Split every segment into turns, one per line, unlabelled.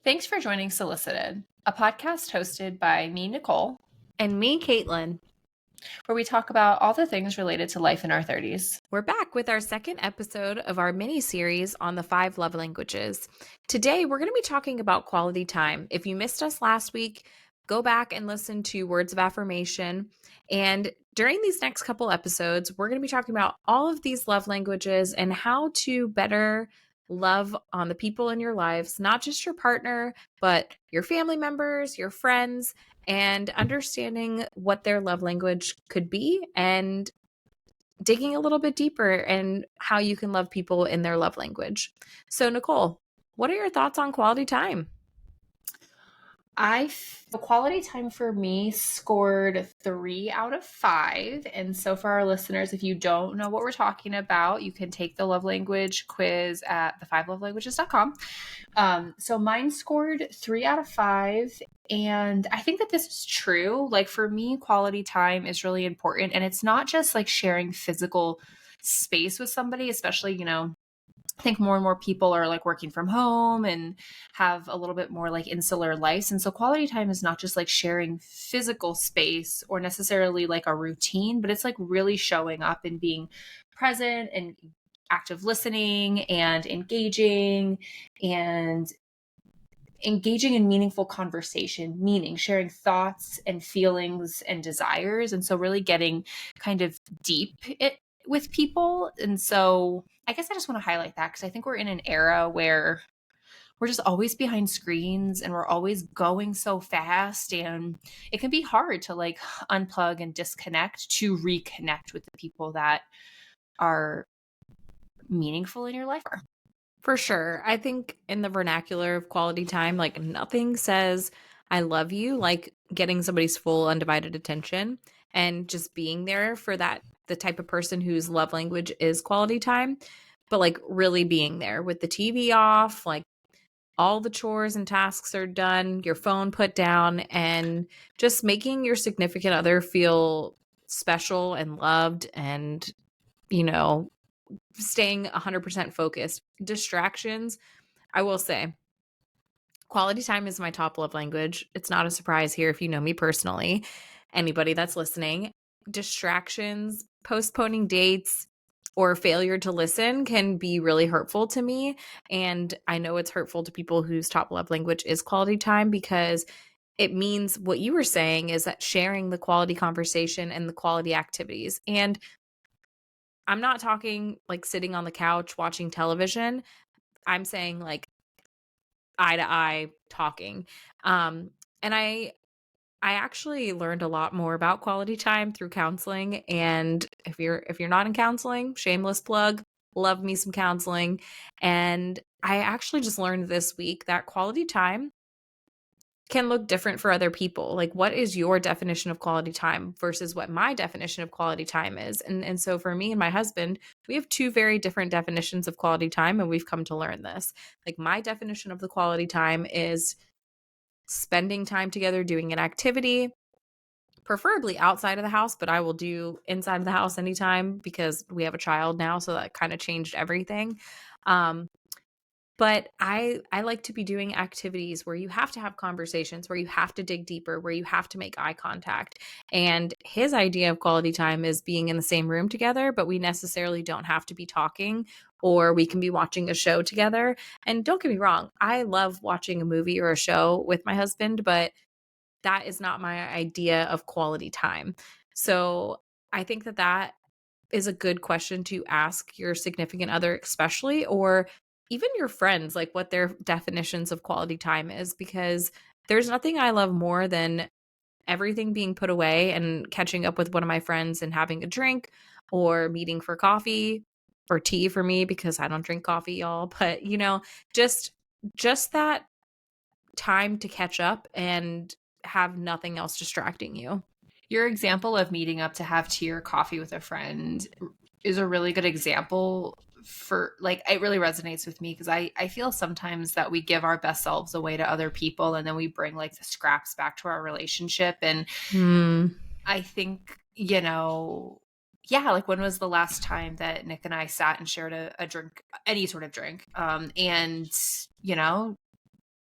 Thanks for joining Solicited, a podcast hosted by me, Nichole,
And me, Caitlin.
where we talk about all the things related to life in our 30s.
We're back with our second episode of our mini series on the 5 love languages. Today, we're going to be talking about quality time. If you missed us last week, go back and listen to Words of Affirmation. And during these next couple episodes, we're going to be talking about all of these love languages and how to better love on the people in your lives, not just your partner, but your family members, your friends, and understanding what their love language could be and digging a little bit deeper and how you can love people in their love language. So, Nichole, what are your thoughts on quality time?
The quality time for me scored 3 out of 5. And so, for our listeners, if you don't know what we're talking about, you can take the love language quiz at the5lovelanguages.com. So, mine scored 3 out of 5. And I think that this is true. Like, for me, quality time is really important. And it's not just like sharing physical space with somebody, especially, I think more and more people are like working from home and have a little bit more like insular lives. And so quality time is not just like sharing physical space or necessarily like a routine, but it's like really showing up and being present and active listening and engaging in meaningful conversation, meaning sharing thoughts and feelings and desires. And so really getting kind of deep with people. And so I guess I just want to highlight that because I think we're in an era where we're just always behind screens and we're always going so fast, and it can be hard to like unplug and disconnect to reconnect with the people that are meaningful in your life.
For sure. I think in the vernacular of quality time, like nothing says I love you like getting somebody's full undivided attention and just being there for the type of person whose love language is quality time, but like really being there with the TV off, like all the chores and tasks are done, your phone put down, and just making your significant other feel special and loved and, you know, staying 100% focused. Distractions, I will say, quality time is my top love language. It's not a surprise here if you know me personally. Anybody that's listening, distractions, postponing dates, or failure to listen can be really hurtful to me. And I know it's hurtful to people whose top love language is quality time because it means what you were saying is that sharing the quality conversation and the quality activities. And I'm not talking like sitting on the couch watching television. I'm saying like eye to eye talking. And I actually learned a lot more about quality time through counseling. And if you're not in counseling, shameless plug, love me some counseling. And I actually just learned this week that quality time can look different for other people. Like, what is your definition of quality time versus what my definition of quality time is? And so for me and my husband, we have two very different definitions of quality time, and we've come to learn this. Like, my definition of the quality time is spending time together doing an activity, preferably outside of the house, but I will do inside of the house anytime because we have a child now, so that kind of changed everything. Um, but I like to be doing activities where you have to have conversations, where you have to dig deeper, where you have to make eye contact. And his idea of quality time is being in the same room together, but we necessarily don't have to be talking, or we can be watching a show together. And don't get me wrong, I love watching a movie or a show with my husband, but that is not my idea of quality time. So I think that is a good question to ask your significant other, especially, or even your friends, like what their definitions of quality time is, because there's nothing I love more than everything being put away and catching up with one of my friends and having a drink or meeting for coffee or tea for me because I don't drink coffee, y'all. But just that time to catch up and have nothing else distracting you.
Your example of meeting up to have tea or coffee with a friend is a really good example for like it really resonates with me because I feel sometimes that we give our best selves away to other people and then we bring like the scraps back to our relationship. And I think, yeah, like when was the last time that Nick and I sat and shared a drink, any sort of drink, and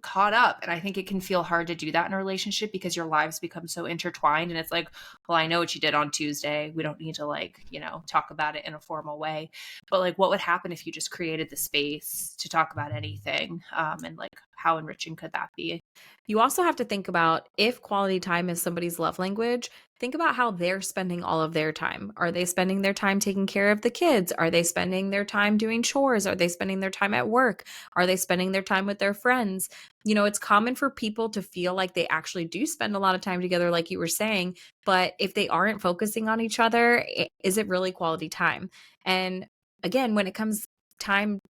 caught up. And I think it can feel hard to do that in a relationship because your lives become so intertwined. And it's like, well, I know what you did on Tuesday. We don't need to, like, talk about it in a formal way. But like, what would happen if you just created the space to talk about anything? And like, how enriching could that be?
You also have to think about, if quality time is somebody's love language, think about how they're spending all of their time. Are they spending their time taking care of the kids? Are they spending their time doing chores? Are they spending their time at work? Are they spending their time with their friends? It's common for people to feel like they actually do spend a lot of time together, like you were saying, but if they aren't focusing on each other, is it really quality time? And again, when it comes when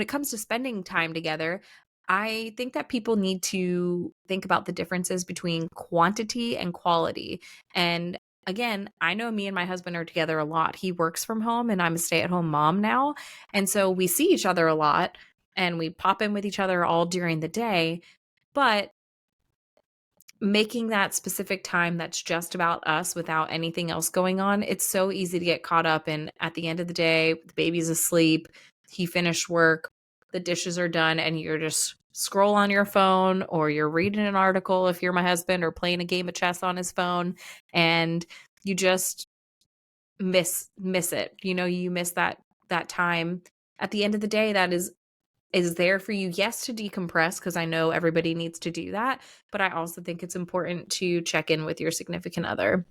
it comes to spending time together, I think that people need to think about the differences between quantity and quality. And again, I know me and my husband are together a lot. He works from home and I'm a stay-at-home mom now. And so we see each other a lot and we pop in with each other all during the day. But making that specific time that's just about us without anything else going on, it's so easy to get caught up in, at the end of the day, the baby's asleep, he finished work, the dishes are done, and you're just scroll on your phone, or you're reading an article if you're my husband, or playing a game of chess on his phone, and you just miss it. You miss that time. At the end of the day, that is there for you, yes, to decompress, because I know everybody needs to do that, but I also think it's important to check in with your significant other.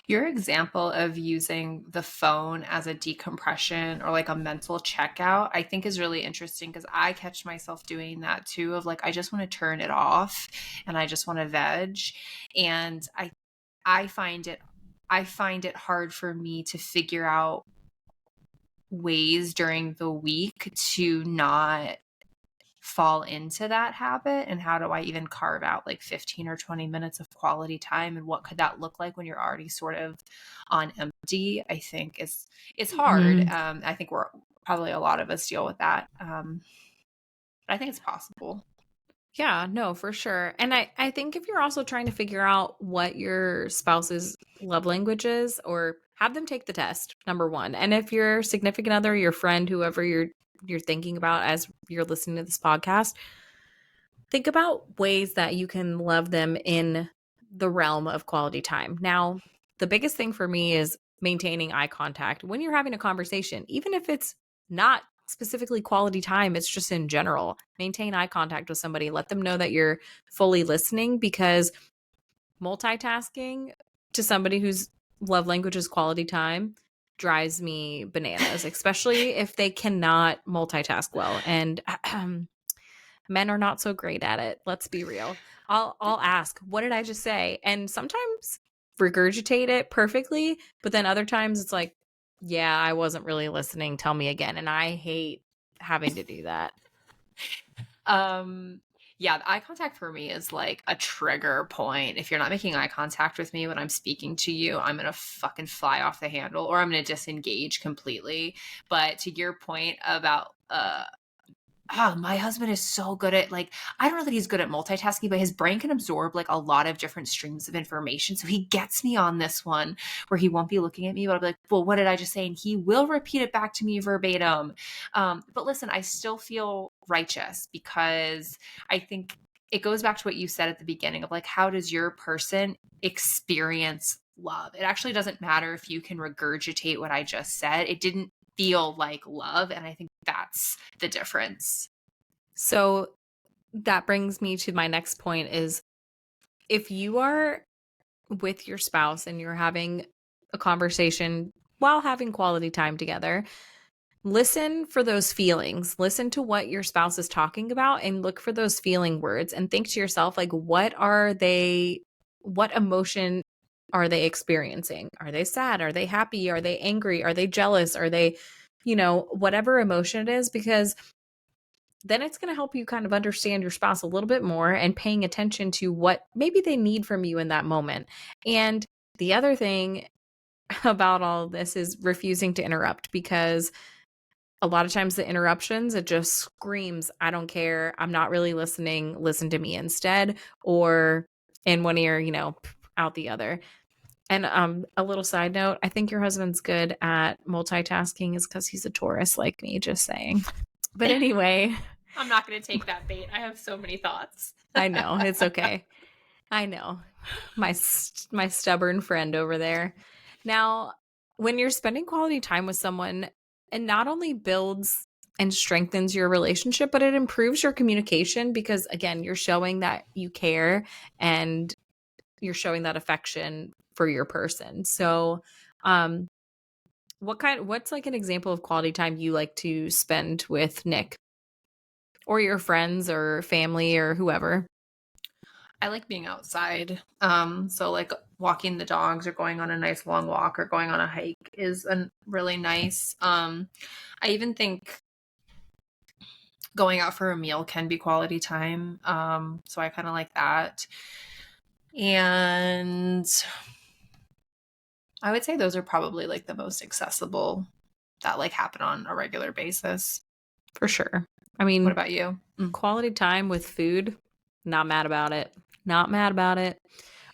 Your example of using the phone as a decompression or like a mental checkout, I think is really interesting because I catch myself doing that too, of like, I just want to turn it off and I just want to veg. And I find it hard for me to figure out ways during the week to not fall into that habit. And how do I even carve out like 15 or 20 minutes of quality time, and what could that look like when you're already sort of on empty? I think it's hard.
Mhm.
I think we're probably, a lot of us deal with that, but I think it's possible.
Yeah, no, for sure. And I think if you're also trying to figure out what your spouse's love language is, or have them take the test, number one. And if your significant other, your friend, whoever you're thinking about as you're listening to this podcast, think about ways that you can love them in the realm of quality time. Now, the biggest thing for me is maintaining eye contact when you're having a conversation, even if it's not specifically quality time, it's just in general. Maintain eye contact with somebody, let them know that you're fully listening, because multitasking to somebody whose love language is quality time drives me bananas, especially if they cannot multitask well. And men are not so great at it. Let's be real. I'll ask, "What did I just say?" And sometimes regurgitate it perfectly, but then other times it's like, "Yeah, I wasn't really listening. Tell me again." And I hate having to do that.
Um, yeah, the eye contact for me is like a trigger point. If you're not making eye contact with me when I'm speaking to you, I'm gonna fucking fly off the handle, or I'm gonna disengage completely. But to your point about my husband is so good at, like, I don't know that he's good at multitasking, but his brain can absorb like a lot of different streams of information. So he gets me on this one where he won't be looking at me, but I'll be like, well, what did I just say? And he will repeat it back to me verbatim. But listen, I still feel righteous because I think it goes back to what you said at the beginning of like, how does your person experience love? It actually doesn't matter if you can regurgitate what I just said. It didn't feel like love. And I think that's the difference.
So that brings me to my next point is, if you are with your spouse and you're having a conversation while having quality time together, listen for those feelings. Listen to what your spouse is talking about and look for those feeling words, and think to yourself, like, what emotion are they experiencing? Are they sad? Are they happy? Are they angry? Are they jealous? Are they, whatever emotion it is? Because then it's going to help you kind of understand your spouse a little bit more, and paying attention to what maybe they need from you in that moment. And the other thing about all of this is refusing to interrupt, because a lot of times the interruptions, it just screams, "I don't care. I'm not really listening. Listen to me instead." Or in one ear, out the other. And a little side note, I think your husband's good at multitasking is because he's a Taurus like me, just saying. But anyway,
I'm not going to take that bait. I have so many thoughts.
I know, it's okay. I know. My stubborn friend over there. Now, when you're spending quality time with someone, it not only builds and strengthens your relationship, but it improves your communication because again, you're showing that you care and you're showing that affection for your person. So, um what's like an example of quality time you like to spend with Nick or your friends or family or whoever?
I like being outside. So like walking the dogs or going on a nice long walk or going on a hike is really nice. I even think going out for a meal can be quality time. So I kind of like that. And I would say those are probably like the most accessible that like happen on a regular basis.
For sure. I
What
mean,
about you?
quality time with food, not mad about it. Not mad about it.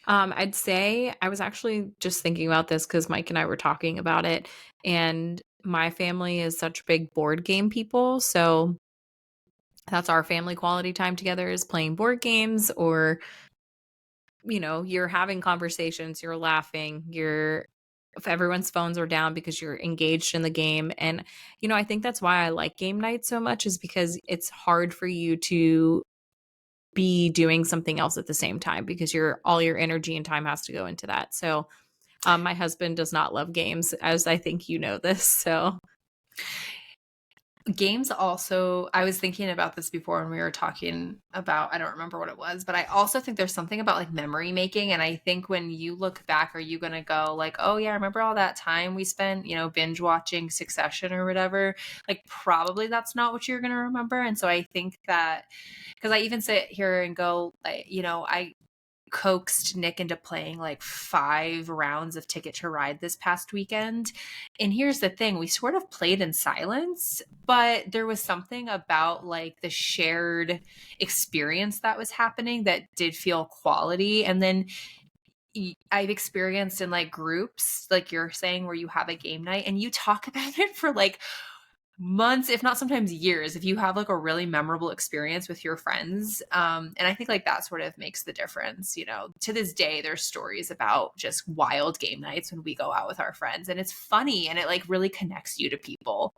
I'd say I was actually just thinking about this because Mike and I were talking about it, and my family is such big board game people. So that's our family quality time together is playing board games or, you're having conversations, you're laughing, if everyone's phones are down because you're engaged in the game. And, I think that's why I like game night so much is because it's hard for you to be doing something else at the same time because all your energy and time has to go into that. So, my husband does not love games, as I think you know this. So,
Games also, I was thinking about this before when we were talking about, I don't remember what it was, but I also think there's something about like memory making. And I think when you look back, are you going to go like, oh yeah, remember all that time we spent, binge watching Succession or whatever? Like probably that's not what you're going to remember. And so I think that, because I even sit here and go, like, I coaxed Nick into playing like 5 rounds of Ticket to Ride this past weekend. And here's the thing, we sort of played in silence, but there was something about like the shared experience that was happening that did feel quality. And then I've experienced in like groups, like you're saying, where you have a game night and you talk about it for like months, if not sometimes years, if you have like a really memorable experience with your friends. And I think like that sort of makes the difference. To this day, there's stories about just wild game nights when we go out with our friends, and it's funny and it like really connects you to people.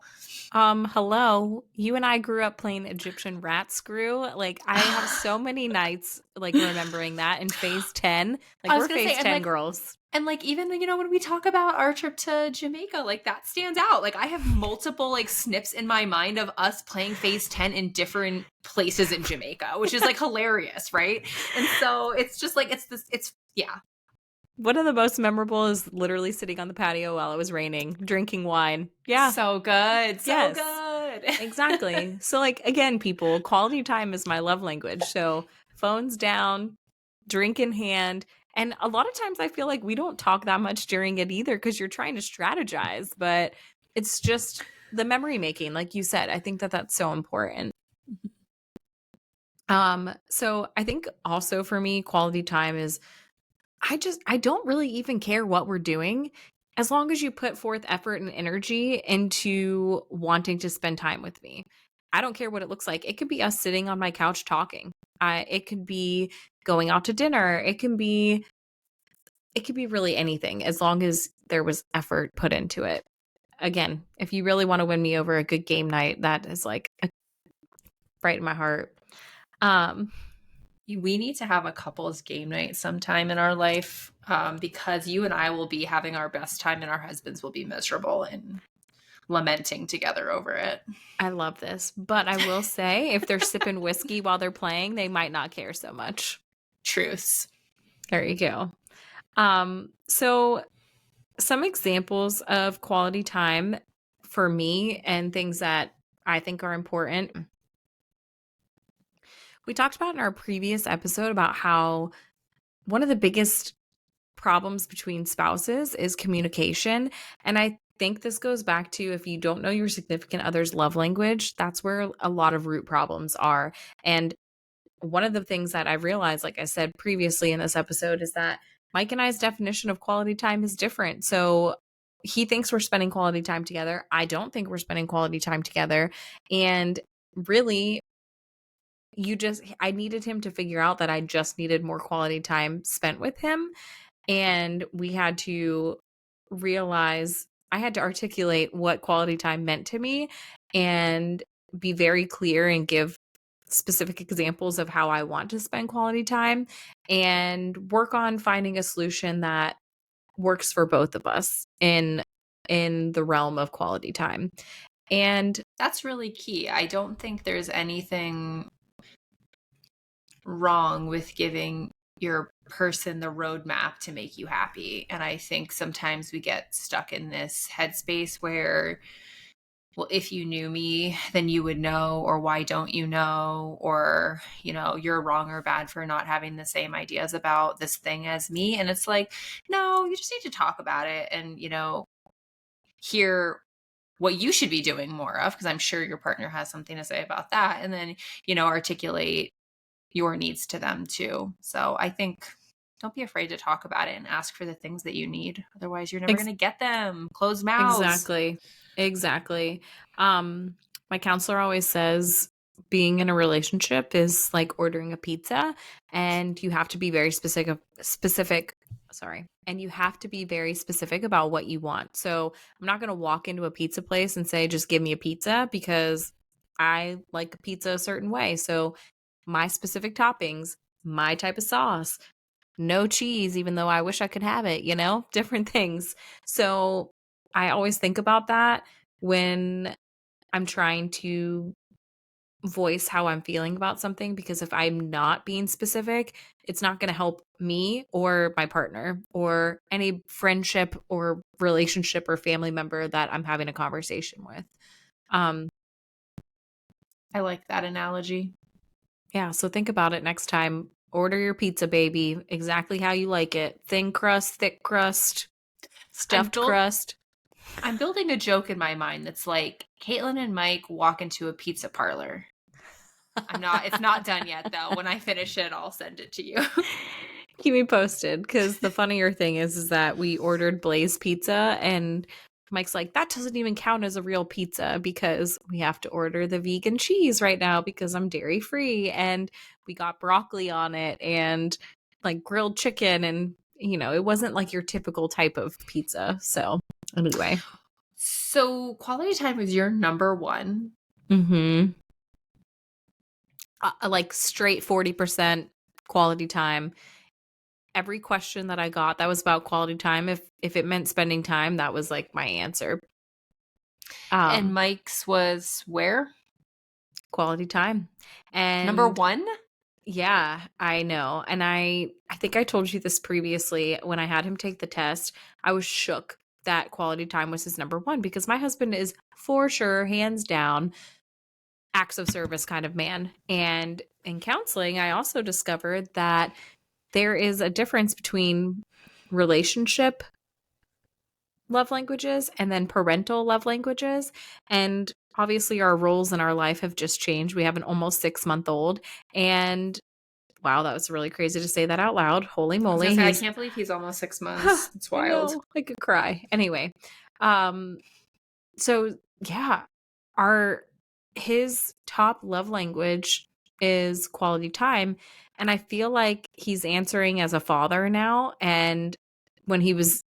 hello, you and I grew up playing Egyptian rat screw. Like, I have so many nights like remembering that in phase 10. Like,
I was
we're
gonna say,
phase
and
10
like
girls.
And like even when we talk about our trip to Jamaica, like that stands out. Like I have multiple like snips in my mind of us playing phase 10 in different places in Jamaica, which is like hilarious, right? And so it's just like it's yeah.
One of the most memorable is literally sitting on the patio while it was raining, drinking wine. Yeah.
So good. So
Yes.
good.
Exactly. So, like, again, people, quality time is my love language. So, phones down, drink in hand. And a lot of times I feel like we don't talk that much during it either because you're trying to strategize, but it's just the memory making, like you said. I think that that's so important. So I think also for me, quality time is I don't really even care what we're doing as long as you put forth effort and energy into wanting to spend time with me. I don't care what it looks like. It could be us sitting on my couch talking. It could be going out to dinner. It could be really anything as long as there was effort put into it. Again, if you really want to win me over, a good game night, that is like right in my heart. Um
We need to have a couples game night sometime in our life, because you and I will be having our best time and our husbands will be miserable and lamenting together over it.
I love this, but I will say if they're sipping whiskey while they're playing, they might not care so much.
Truths.
There you go. So some examples of quality time for me and things that I think are important. We talked about in our previous episode about how one of the biggest problems between spouses is communication. And I think this goes back to if you don't know your significant other's love language, that's where a lot of root problems are. And one of the things that I realized, like I said previously in this episode, is that Mike and I's definition of quality time is different. So he thinks we're spending quality time together. I don't think we're spending quality time together. And really, I needed him to figure out that I just needed more quality time spent with him. And we had to realize I had to articulate what quality time meant to me and be very clear and give specific examples of how I want to spend quality time and work on finding a solution that works for both of us in the realm of quality time. And
That's really key. I don't think there's anything wrong with giving your person the roadmap to make you happy. And I think sometimes we get stuck in this headspace where, well, if you knew me, then you would know, or why don't you know? Or, you're wrong or bad for not having the same ideas about this thing as me. And it's like, no, you just need to talk about it and, hear what you should be doing more of, because I'm sure your partner has something to say about that. And then, articulate your needs to them too. So I think don't be afraid to talk about it and ask for the things that you need. Otherwise, you're never going to get them. Closed mouths.
Exactly. Exactly. My counselor always says being in a relationship is like ordering a pizza, and you have to be very and you have to be very specific about what you want. So, I'm not going to walk into a pizza place and say just give me a pizza, because I like a pizza a certain way. So, my specific toppings, my type of sauce, no cheese, even though I wish I could have it, different things. So I always think about that when I'm trying to voice how I'm feeling about something, because if I'm not being specific, it's not going to help me or my partner or any friendship or relationship or family member that I'm having a conversation with.
I like that analogy.
Yeah, so think about it next time. Order your pizza, baby, exactly how you like it. Thin crust, thick crust,
I'm
stuffed
built
crust.
I'm building a joke in my mind that's like Caitlin and Mike walk into a pizza parlor. It's not done yet though. When I finish it, I'll send it to you.
Keep me posted, because the funnier thing is that we ordered Blaze pizza, and Mike's like, that doesn't even count as a real pizza because we have to order the vegan cheese right now because I'm dairy free, and we got broccoli on it and like grilled chicken, and it wasn't like your typical type of pizza. So anyway.
So quality time is your number one.
Mm-hmm. Like straight 40% quality time. Every question that I got that was about quality time, if it meant spending time, that was like my answer.
And Mike's was where?
Quality time.
Number
And
one?
yeah, I know. And I think I told you this previously when I had him take the test. I was shook that quality time was his number one, because my husband is for sure, hands down, acts of service kind of man. And in counseling, I also discovered that there is a difference between relationship love languages and then parental love languages. And obviously, our roles in our life have just changed. We have an almost 6-month-old. And wow, that was really crazy to say that out loud. Holy
I was gonna
moly.
say I can't believe he's almost 6 months. It's
I
wild.
know, I could cry. Anyway, so yeah, our his top love language is quality time, and I feel like he's answering as a father now, and when he was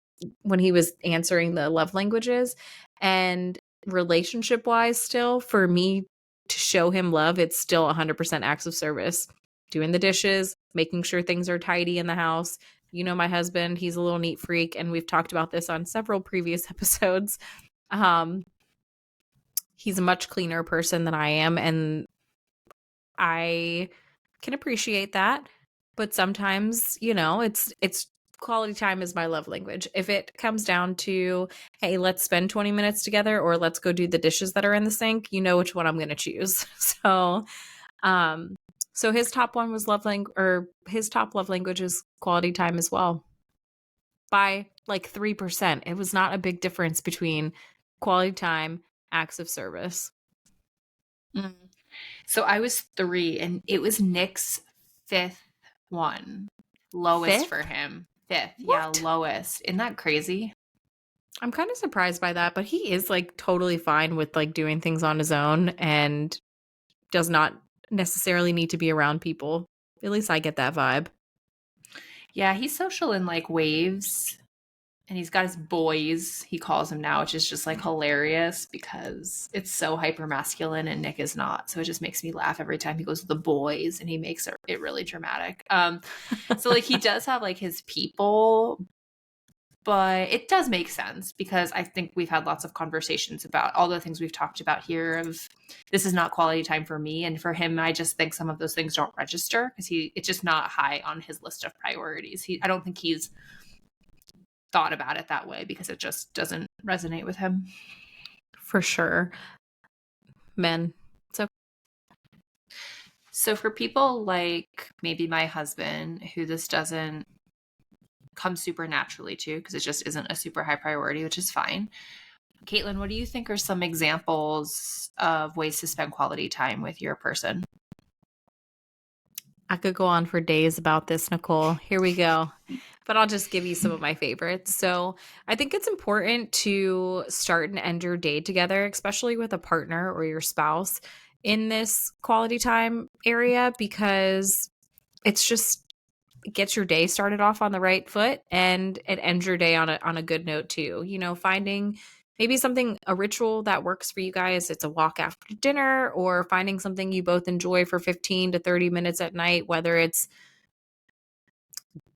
answering the love languages, and relationship wise, still for me to show him love, it's still 100% acts of service, doing the dishes, making sure things are tidy in the house. My husband, he's a little neat freak, and we've talked about this on several previous episodes. um he's a much cleaner person than I am, and I can appreciate that. But sometimes, it's quality time is my love language. If it comes down to, hey, let's spend 20 minutes together, or let's go do the dishes that are in the sink, you know which one I'm going to choose. Um so his top one was his top love language is quality time as well, by like 3%. It was not a big difference between quality time, acts of service.
Mm. So I was 3, and it was Nick's fifth one. Lowest
Fifth?
for him. Fifth. Yeah,
What?
lowest. Isn't that crazy?
I'm kind of surprised by that, but he is like totally fine with like doing things on his own and does not necessarily need to be around people. At least I get that vibe.
Yeah, he's social in like waves. And he's got his boys, he calls him now, which is just like hilarious because it's so hyper masculine and Nick is not. So it just makes me laugh every time he goes to the boys and he makes it really dramatic. So like he does have like his people, but it does make sense because I think we've had lots of conversations about all the things we've talked about here of this is not quality time for me. And for him, I just think some of those things don't register because it's just not high on his list of priorities. I don't think he's thought about it that way because it just doesn't resonate with him.
For sure. Men.
So for people like maybe my husband, who this doesn't come super naturally to because it just isn't a super high priority, which is fine. Caitlin, what do you think are some examples of ways to spend quality time with your person?
I could go on for days about this, Nichole. Here we go. But I'll just give you some of my favorites. So I think it's important to start and end your day together, especially with a partner or your spouse in this quality time area, because it's just it gets your day started off on the right foot and it ends your day on a good note too. You know, finding maybe something, a ritual that works for you guys. It's a walk after dinner or finding something you both enjoy for 15 to 30 minutes at night, whether it's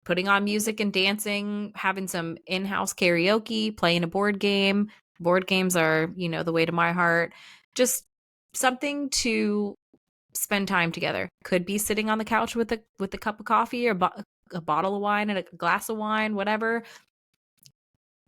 putting on music and dancing, having some in-house karaoke, playing a board game. Board games are, the way to my heart. Just something to spend time together. Could be sitting on the couch with a cup of coffee or a bottle of wine and a glass of wine, whatever.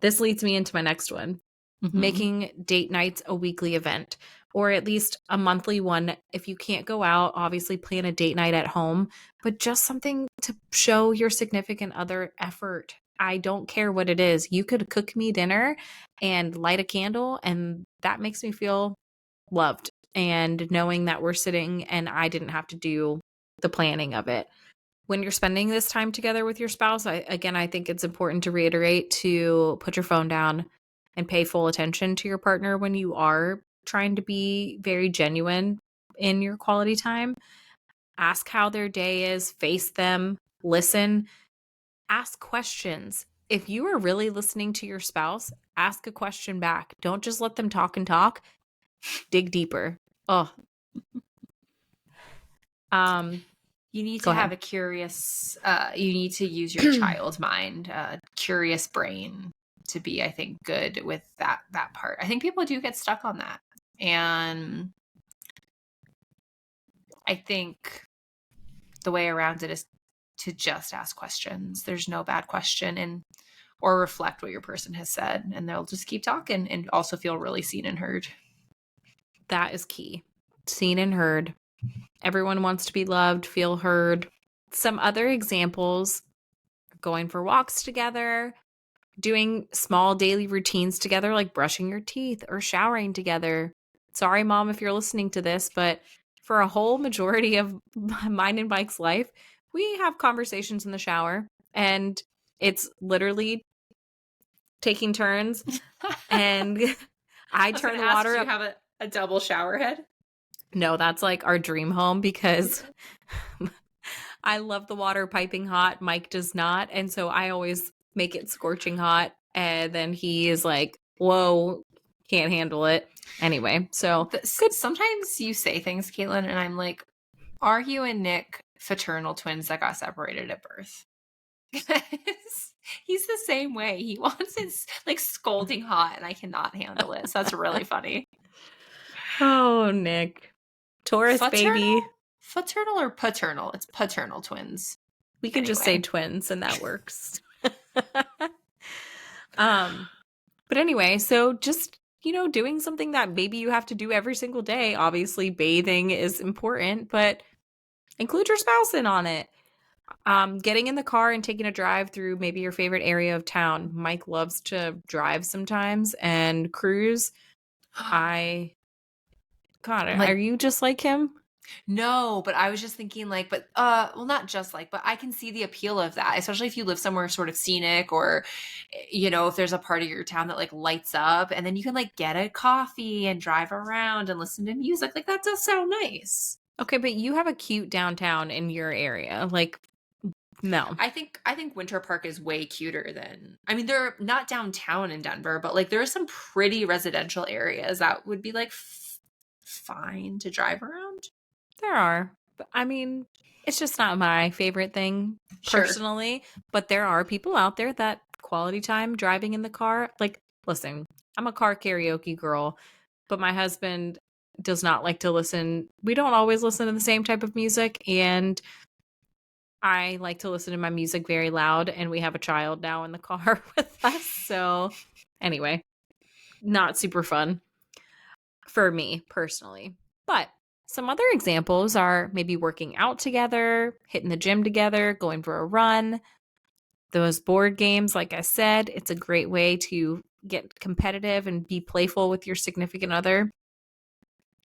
This leads me into my next one.
Mm-hmm.
Making date nights a weekly event or at least a monthly one. If you can't go out, obviously plan a date night at home, but just something to show your significant other effort. I don't care what it is. You could cook me dinner and light a candle, and that makes me feel loved. And knowing that we're sitting and I didn't have to do the planning of it. When you're spending this time together with your spouse, I think it's important to reiterate to put your phone down and pay full attention to your partner when you are trying to be very genuine in your quality time. Ask how their day is, face them, listen, ask questions. If you are really listening to your spouse, ask a question back. Don't just let them talk and talk. Dig deeper. Oh.
You need
Go
to have
ahead.
a curious, you need to use your child mind, curious brain to be, I think, good with that part. I think people do get stuck on that. And I think the way around it is to just ask questions. There's no bad question or reflect what your person has said. And they'll just keep talking and also feel really seen and heard.
That is key. Seen and heard. Everyone wants to be loved, feel heard. Some other examples: going for walks together, doing small daily routines together, like brushing your teeth or showering together. Sorry, Mom, if you're listening to this, but for a whole majority of mine and Mike's life, we have conversations in the shower, and it's literally taking turns. And I turn the water up.
Do you have a double shower head?
No, that's like our dream home because I love the water piping hot. Mike does not. And so I always make it scorching hot. And then he is like, whoa, can't handle it. Anyway, so good.
Sometimes you say things, Caitlin, and I'm like, are you and Nick fraternal twins that got separated at birth? He's the same way. He wants it like scolding hot, and I cannot handle it. So that's really funny.
Oh, Nick. Taurus, baby.
Fraternal or paternal? It's paternal twins.
We can just say twins and that works. But anyway, so just, doing something that maybe you have to do every single day. Obviously, bathing is important, but include your spouse in on it. Getting in the car and taking a drive through maybe your favorite area of town. Mike loves to drive sometimes and cruise. God, are you just like him?
No, but I was just thinking well, not just but I can see the appeal of that, especially if you live somewhere sort of scenic or, if there's a part of your town that like lights up and then you can like get a coffee and drive around and listen to music. Like that does sound nice.
Okay, but you have a cute downtown in your area. Like, no.
I think Winter Park is way cuter than, I mean, they're not downtown in Denver, but like there are some pretty residential areas that would be like fine to drive around.
There are. But I mean, it's just not my favorite thing
Sure.
personally, but there are people out there that quality time driving in the car. Like, listen, I'm a car karaoke girl, but my husband does not like to listen. We don't always listen to the same type of music, and I like to listen to my music very loud, and we have a child now in the car with us. So, anyway, not super fun for me personally. But some other examples are maybe working out together, hitting the gym together, going for a run. Those board games, like I said, it's a great way to get competitive and be playful with your significant other.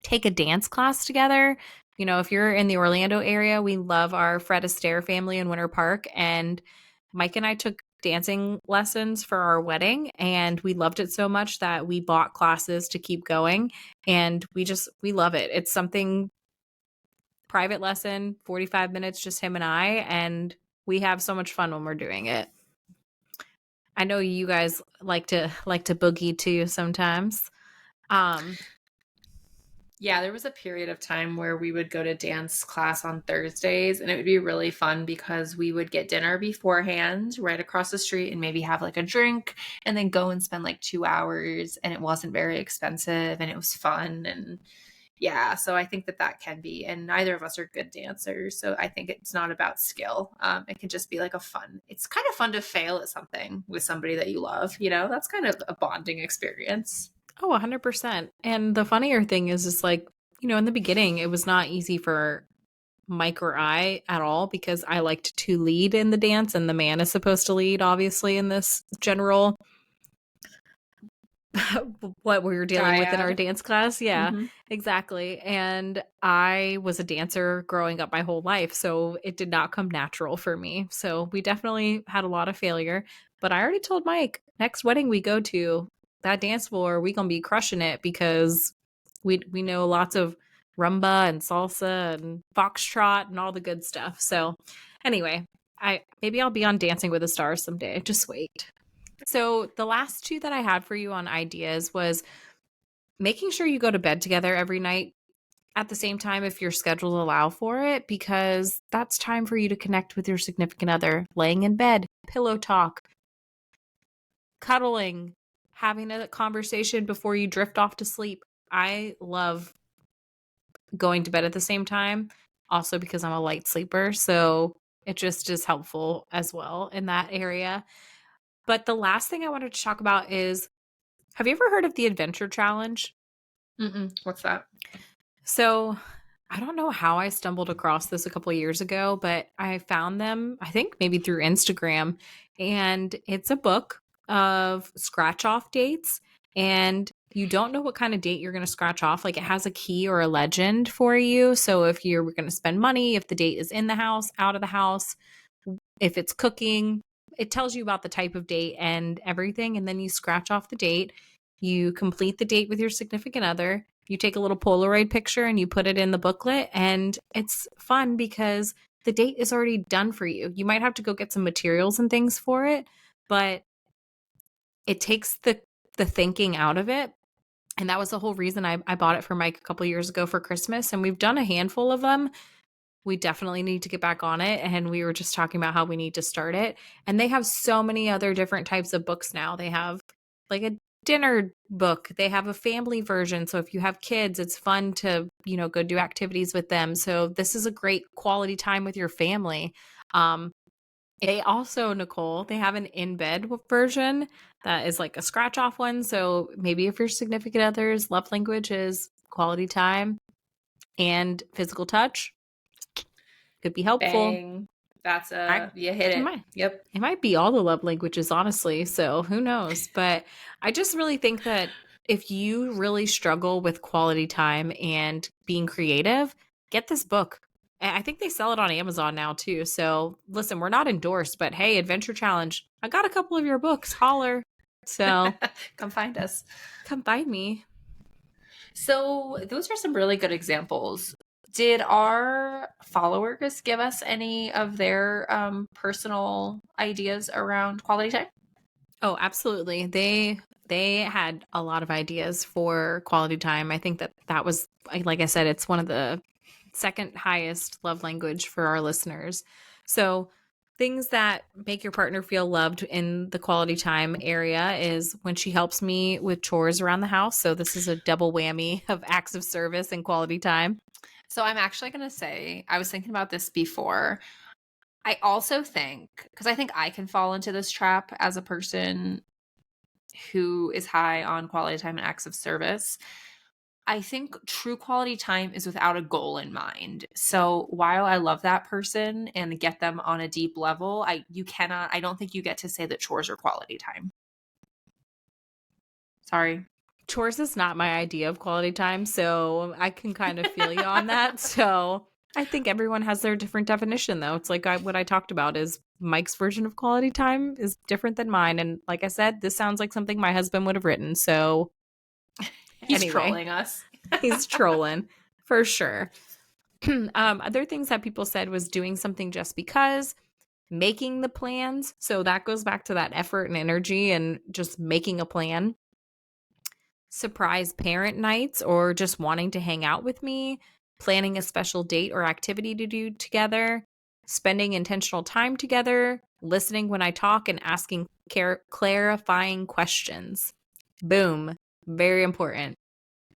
Take a dance class together. You know, if you're in the Orlando area, we love our Fred Astaire family in Winter Park. And Mike and I took dancing lessons for our wedding, and we loved it so much that we bought classes to keep going. And we love it. It's something private lesson, 45 minutes, just him and I. And we have so much fun when we're doing it. I know you guys like to boogie too sometimes. Um,
Yeah, there was a period of time where we would go to dance class on Thursdays, and it would be really fun because we would get dinner beforehand right across the street and maybe have like a drink and then go and spend like 2 hours. And it wasn't very expensive and it was fun. And yeah, so I think that that can be, and neither of us are good dancers. So I think it's not about skill. It can just be like it's kind of fun to fail at something with somebody that you love. That's kind of a bonding experience.
Oh, 100%. And the funnier thing is like, in the beginning, it was not easy for Mike or I at all because I liked to lead in the dance and the man is supposed to lead, obviously, in this general what we were dealing with in our
Dyad.
dance class. Yeah,
Mm-hmm.
exactly. And I was a dancer growing up my whole life, so it did not come natural for me. So we definitely had a lot of failure. But I already told Mike, next wedding we go to, that dance floor, we gonna be crushing it because we know lots of rumba and salsa and foxtrot and all the good stuff. So anyway, I maybe I'll be on Dancing with the Stars someday. Just wait. So the last two that I had for you on ideas was making sure you go to bed together every night at the same time if your schedules allow for it, because that's time for you to connect with your significant other, laying in bed, pillow talk, cuddling, having a conversation before you drift off to sleep. I love going to bed at the same time, also because I'm a light sleeper. So it just is helpful as well in that area. But the last thing I wanted to talk about is, have you ever heard of the Adventure Challenge?
Mm-mm. What's that?
So I don't know how I stumbled across this a couple of years ago, but I found them, I think maybe through Instagram. And it's a book of scratch off dates. And you don't know what kind of date you're going to scratch off. Like it has a key or a legend for you. So if you're going to spend money, if the date is in the house, out of the house, if it's cooking, it tells you about the type of date and everything. And then you scratch off the date. You complete the date with your significant other. You take a little Polaroid picture and you put it in the booklet. And it's fun because the date is already done for you. You might have to go get some materials and things for it, but it takes the thinking out of it. And that was the whole reason I bought it for Mike a couple years ago for Christmas. And we've done a handful of them. We definitely need to get back on it. And we were just talking about how we need to start it. And they have so many other different types of books now. They have like a dinner book, they have a family version. So if you have kids, it's fun to, go do activities with them. So this is a great quality time with your family. They also, Nichole, they have an in bed version that is like a scratch off one. So maybe if your significant other's love language is quality time and physical touch, could be helpful.
Bang.
I
You hit
it
it.
might
Yep.
it might be all the love languages, honestly. So who knows? But I just really think that if you really struggle with quality time and being creative, get this book. I think they sell it on Amazon now too. So listen, we're not endorsed, but hey, Adventure Challenge, I got a couple of your books. Holler. So
Come find us.
come find me.
So, those are some really good examples. Did our followers give us any of their personal ideas around quality time?
Oh, absolutely. They had a lot of ideas for quality time. I think that that was like I said, it's one of the second highest love language for our listeners. So, things that make your partner feel loved in the quality time area is when she helps me with chores around the house. So, this is a double whammy of acts of service and quality time.
So I'm actually going to say, I was thinking about this before. I also think, because I think I can fall into this trap as a person who is high on quality time and acts of service. I think true quality time is without a goal in mind. So while I love that person and get them on a deep level, I don't think you get to say that chores are quality time. Sorry.
Chores is not my idea of quality time, so I can kind of feel you on that. So, I think everyone has their different definition, though. It's like what I talked about is Mike's version of quality time is different than mine. And like I said, this sounds like something my husband would have written. So,
He's
anyway,
trolling us.
he's trolling for sure. Other things that people said was doing something just because, making the plans. So, that goes back to that effort and energy and just making a plan. Surprise parent nights or just wanting to hang out with me, planning a special date or activity to do together, spending intentional time together, listening when I talk, and asking clarifying questions. Boom. Very important.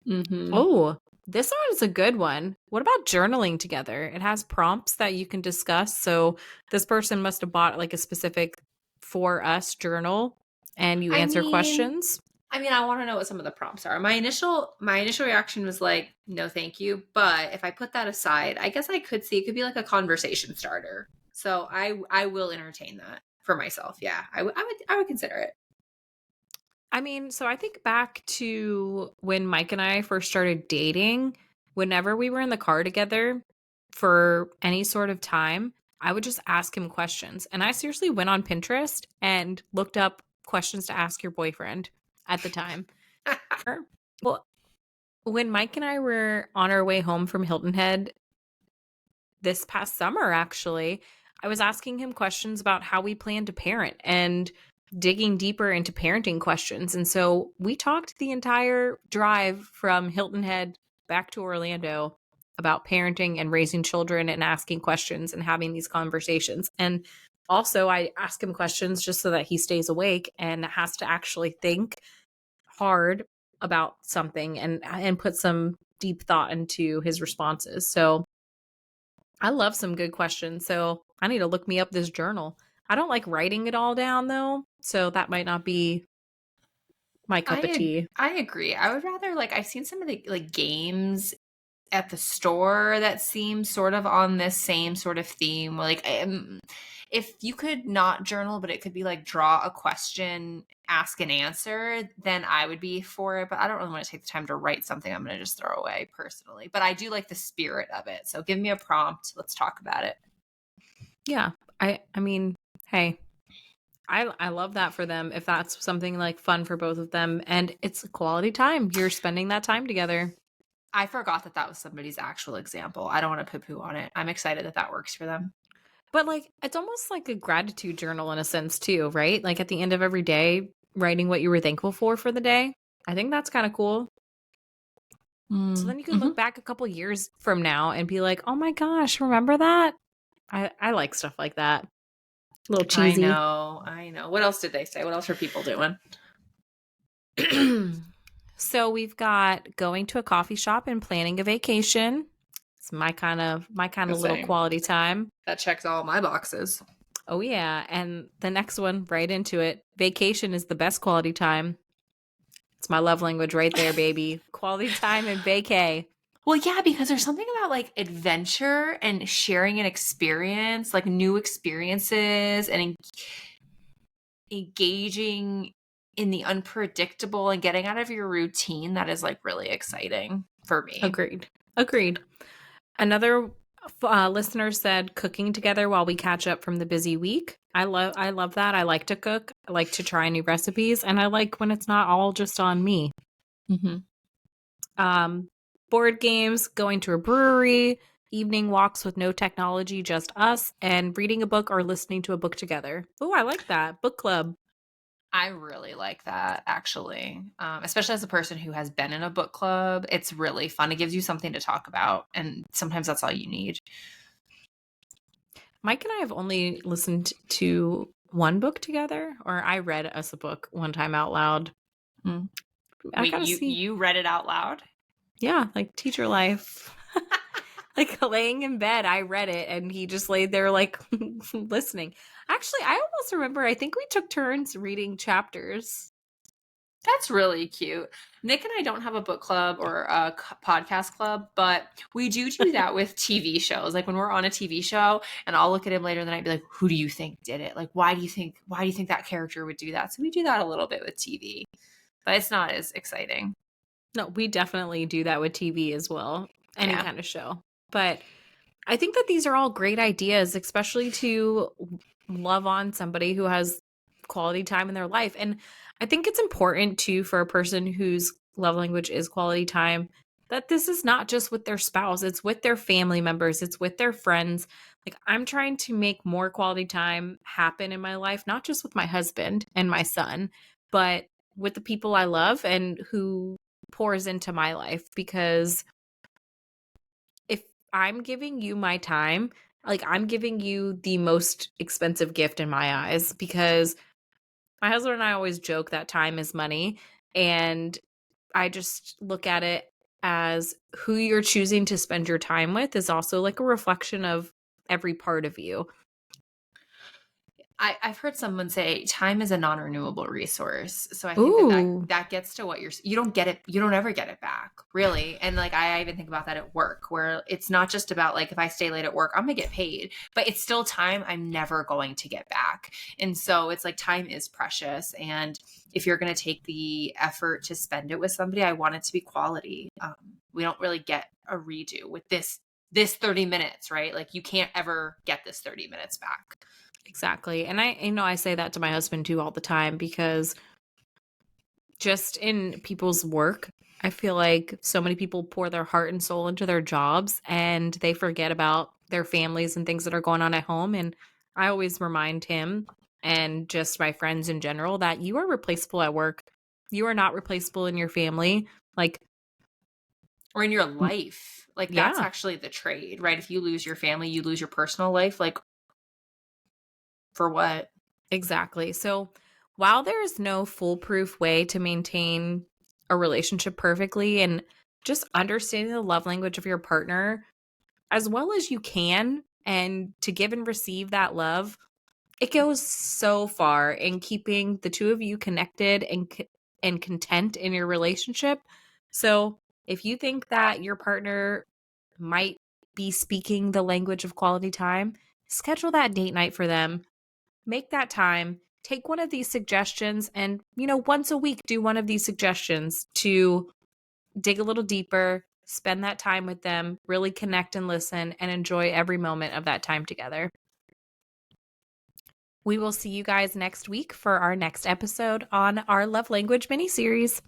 Mm-hmm.
Oh, this one is a good one. What about journaling together? It has prompts that you can discuss. So this person must have bought like a specific for us journal and you
I
answer
mean,
questions.
I want to know what some of the prompts are. My initial reaction was like, no, thank you. But if I put that aside, I guess I could see it could be like a conversation starter. So I will entertain that for myself. Yeah, I would consider it.
I mean, so I think back to when Mike and I first started dating, whenever we were in the car together for any sort of time, I would just ask him questions. And I seriously went on Pinterest and looked up questions to ask your boyfriend at the time. Well, when Mike and I were on our way home from Hilton Head this past summer, actually, I was asking him questions about how we plan to parent and digging deeper into parenting questions. And so we talked the entire drive from Hilton Head back to Orlando about parenting and raising children and asking questions and having these conversations. And also, I ask him questions just so that he stays awake and has to actually think hard about something and put some deep thought into his responses. So I love some good questions. So I need to look me up this journal. I don't like writing it all down though. So that might not be my cup of tea.
I agree. I would rather like I've seen some of the like games at the store that seem sort of on this same sort of theme. Like, if you could not journal, but it could be like draw a question, ask an answer, then I would be for it. But I don't really want to take the time to write something I'm going to just throw away personally. But I do like the spirit of it. So give me a prompt. Let's talk about it.
Yeah. I mean, hey, I love that for them if that's something like fun for both of them and it's a quality time. You're spending that time together.
I forgot that that was somebody's actual example. I don't want to poo poo on it. I'm excited that that works for them.
But like it's almost like a gratitude journal in a sense too, right? Like at the end of every day, writing what you were thankful for the day. I think that's kind of cool. So then you can
Mm-hmm.
look back a couple years from now and be like, "Oh my gosh, remember that?" I like stuff like that. A little
I
cheesy.
know. I know. What else did they say? What else are people doing?
So we've got going to a coffee shop and planning a vacation. It's my kind of
Gonna
little
say
quality time.
that checks all my boxes.
Oh yeah, and the next one right into it. Vacation is the best quality time. It's my love language right there, baby. Quality time and vacay.
Well, yeah, because there's something about like adventure and sharing an experience, like new experiences and engaging in the unpredictable and getting out of your routine that is like really exciting for me.
Agreed. Agreed. Another listener said cooking together while we catch up from the busy week. I love that. I like to cook. I like to try new recipes, and I like when it's not all just on me.
Mm-hmm.
Um, board games, going to a brewery, evening walks with no technology, just us, and reading a book or listening to a book together. Oh, I like that. Book club.
I really like that, actually. Especially as a person who has been in a book club. It's really fun. It gives you something to talk about, and sometimes that's all you need.
Mike and I have only listened to one book together, or I read us a book one time out loud.
Hmm.
I
Wait,
gotta
you
see.
you read it out loud?
Yeah, like teacher life. Like laying in bed, I read it and he just laid there like listening. Actually, I almost remember, I think we took turns reading chapters.
That's really cute. Nick and I don't have a book club or a podcast club, but we do that with TV shows. Like when we're on a TV show, and I'll look at him later in the night and be like, "Who do you think did it? Like, why do you think that character would do that?" So we do that a little bit with TV, but it's not as exciting.
No, we definitely do that with TV as well, any
Yeah.
kind of show. But I think that these are all great ideas, especially to love on somebody who has quality time in their life. And I think it's important too for a person whose love language is quality time that this is not just with their spouse, it's with their family members, it's with their friends. Like I'm trying to make more quality time happen in my life, not just with my husband and my son, but with the people I love and who pours into my life because if I'm giving you my time, like I'm giving you the most expensive gift in my eyes because my husband and I always joke that time is money. And I just look at it as who you're choosing to spend your time with is also like a reflection of every part of you.
I've heard someone say time is a non-renewable resource. So I think that, that
Ooh,
that gets to what you don't get it, you don't ever get it back, really. And like I even think about that at work, where it's not just about like if I stay late at work, I'm gonna get paid, but it's still time I'm never going to get back. And so it's like time is precious, and if you're gonna take the effort to spend it with somebody, I want it to be quality. We don't really get a redo with this 30 minutes, right? Like you can't ever get this 30 minutes back.
exactly. And I say that to my husband too all the time because just in people's work, I feel like so many people pour their heart and soul into their jobs and they forget about their families and things that are going on at home. And I always remind him and just my friends in general that you are replaceable at work. You are not replaceable in your family. Like,
Or in your life. Like that's
yeah,
actually the trade, right? If you lose your family, you lose your personal life. Like for what?
exactly. So while there is no foolproof way to maintain a relationship perfectly and just understanding the love language of your partner as well as you can and to give and receive that love, it goes so far in keeping the two of you connected and content in your relationship. So, if you think that your partner might be speaking the language of quality time, schedule that date night for them. Make that time. Take one of these suggestions and, once a week do one of these suggestions to dig a little deeper, spend that time with them, really connect and listen, and enjoy every moment of that time together. We will see you guys next week for our next episode on our love language mini series.